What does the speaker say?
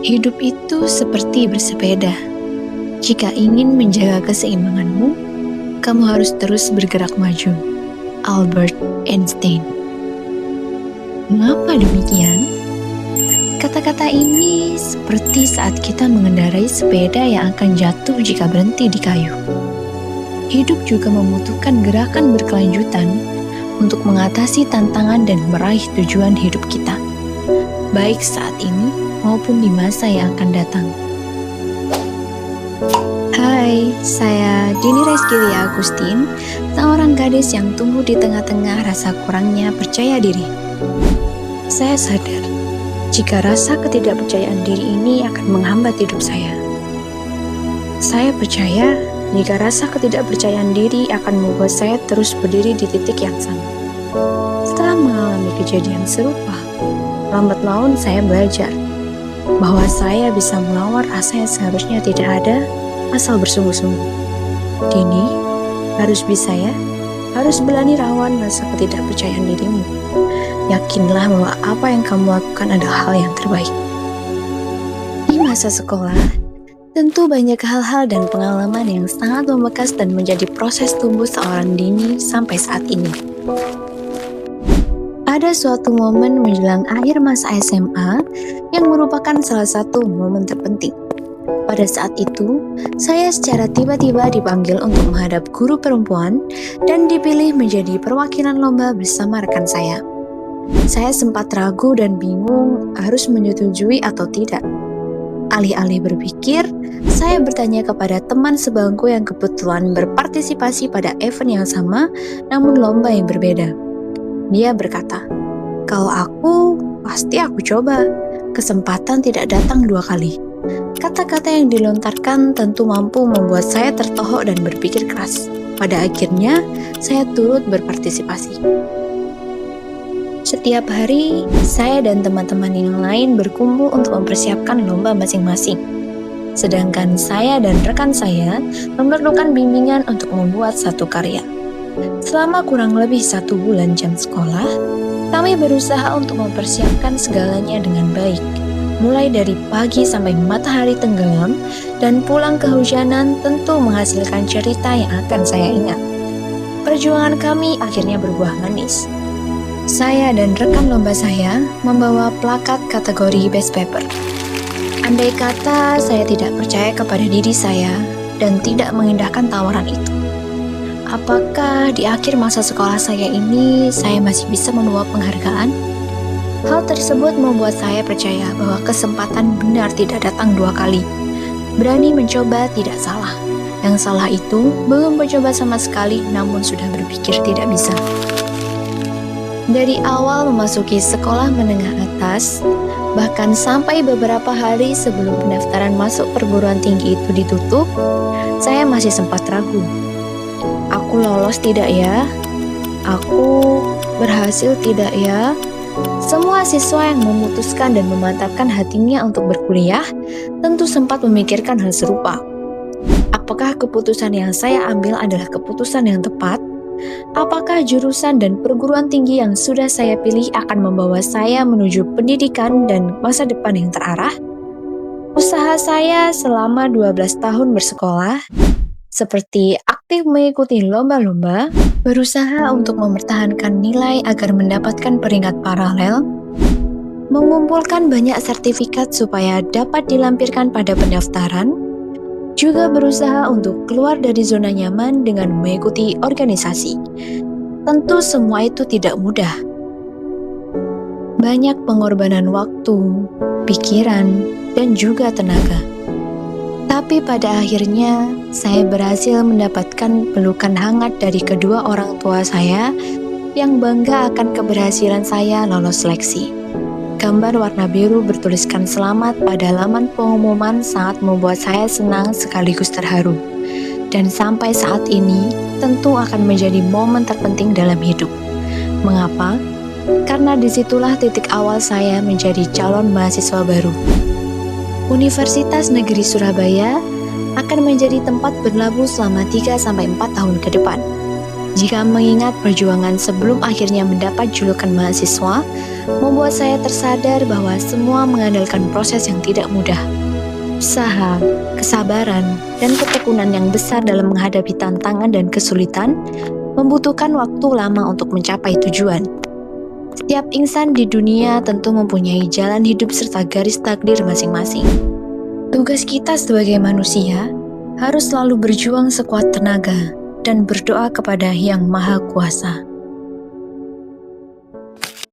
Hidup itu seperti bersepeda. Jika ingin menjaga keseimbanganmu, kamu harus terus bergerak maju. Albert Einstein. Mengapa demikian? Kata-kata ini seperti saat kita mengendarai sepeda yang akan jatuh jika berhenti di kayu. Hidup juga membutuhkan gerakan berkelanjutan untuk mengatasi tantangan dan meraih tujuan hidup kita, baik saat ini maupun di masa yang akan datang. Hai, saya Dini Reskilia Agustin, seorang gadis yang tumbuh di tengah-tengah rasa kurangnya percaya diri. Saya sadar, jika rasa ketidakpercayaan diri ini akan menghambat hidup saya. Saya percaya, jika rasa ketidakpercayaan diri akan membuat saya terus berdiri di titik yang sama. Setelah mengalami kejadian serupa, lambat laun saya belajar bahwa saya bisa melawan rasa yang seharusnya tidak ada asal bersungguh-sungguh. Dini, harus bisa ya, harus berani rawan rasa ketidakpercayaan dirimu. Yakinlah bahwa apa yang kamu lakukan adalah hal yang terbaik. Di masa sekolah, tentu banyak hal-hal dan pengalaman yang sangat membekas dan menjadi proses tumbuh seorang Dini sampai saat ini. Ada suatu momen menjelang akhir masa SMA yang merupakan salah satu momen terpenting. Pada saat itu, saya secara tiba-tiba dipanggil untuk menghadap guru perempuan dan dipilih menjadi perwakilan lomba bersama rekan saya. Saya sempat ragu dan bingung harus menyetujui atau tidak. Alih-alih berpikir, saya bertanya kepada teman sebangku yang kebetulan berpartisipasi pada event yang sama, namun lomba yang berbeda. Dia berkata, "Kalau aku, pasti aku coba. Kesempatan tidak datang 2 kali." Kata-kata yang dilontarkan tentu mampu membuat saya tertohok dan berpikir keras. Pada akhirnya, saya turut berpartisipasi. Setiap hari, saya dan teman-teman yang lain berkumpul untuk mempersiapkan lomba masing-masing. Sedangkan saya dan rekan saya memerlukan bimbingan untuk membuat satu karya. Selama kurang lebih 1 bulan jam sekolah, kami berusaha untuk mempersiapkan segalanya dengan baik. Mulai dari pagi sampai matahari tenggelam dan pulang kehujanan tentu menghasilkan cerita yang akan saya ingat. Perjuangan kami akhirnya berbuah manis. Saya dan rekan lomba saya membawa plakat kategori Best Paper. Andai kata saya tidak percaya kepada diri saya dan tidak mengindahkan tawaran itu, apakah di akhir masa sekolah saya ini saya masih bisa membawa penghargaan? Hal tersebut membuat saya percaya bahwa kesempatan benar tidak datang 2 kali. Berani mencoba tidak salah. Yang salah itu belum mencoba sama sekali namun sudah berpikir tidak bisa. Dari awal memasuki sekolah menengah atas, bahkan sampai beberapa hari sebelum pendaftaran masuk perguruan tinggi itu ditutup, saya masih sempat ragu. Aku lolos tidak ya? Aku berhasil tidak ya? Semua siswa yang memutuskan dan memantapkan hatinya untuk berkuliah tentu sempat memikirkan hal serupa. Apakah keputusan yang saya ambil adalah keputusan yang tepat? Apakah jurusan dan perguruan tinggi yang sudah saya pilih akan membawa saya menuju pendidikan dan masa depan yang terarah? Usaha saya selama 12 tahun bersekolah, seperti aktif mengikuti lomba-lomba, berusaha untuk mempertahankan nilai agar mendapatkan peringkat paralel, mengumpulkan banyak sertifikat supaya dapat dilampirkan pada pendaftaran, juga berusaha untuk keluar dari zona nyaman dengan mengikuti organisasi. Tentu semua itu tidak mudah. Banyak pengorbanan waktu, pikiran, dan juga tenaga. Tapi pada akhirnya, saya berhasil mendapatkan pelukan hangat dari kedua orang tua saya yang bangga akan keberhasilan saya lolos seleksi. Gambar warna biru bertuliskan selamat pada laman pengumuman sangat membuat saya senang sekaligus terharu. Dan sampai saat ini, tentu akan menjadi momen terpenting dalam hidup. Mengapa? Karena disitulah titik awal saya menjadi calon mahasiswa baru. Universitas Negeri Surabaya akan menjadi tempat berlabuh selama 3-4 tahun ke depan. Jika mengingat perjuangan sebelum akhirnya mendapat julukan mahasiswa, membuat saya tersadar bahwa semua mengandalkan proses yang tidak mudah. Usaha, kesabaran, dan ketekunan yang besar dalam menghadapi tantangan dan kesulitan membutuhkan waktu lama untuk mencapai tujuan. Setiap insan di dunia tentu mempunyai jalan hidup serta garis takdir masing-masing. Tugas kita sebagai manusia harus selalu berjuang sekuat tenaga dan berdoa kepada Yang Maha Kuasa.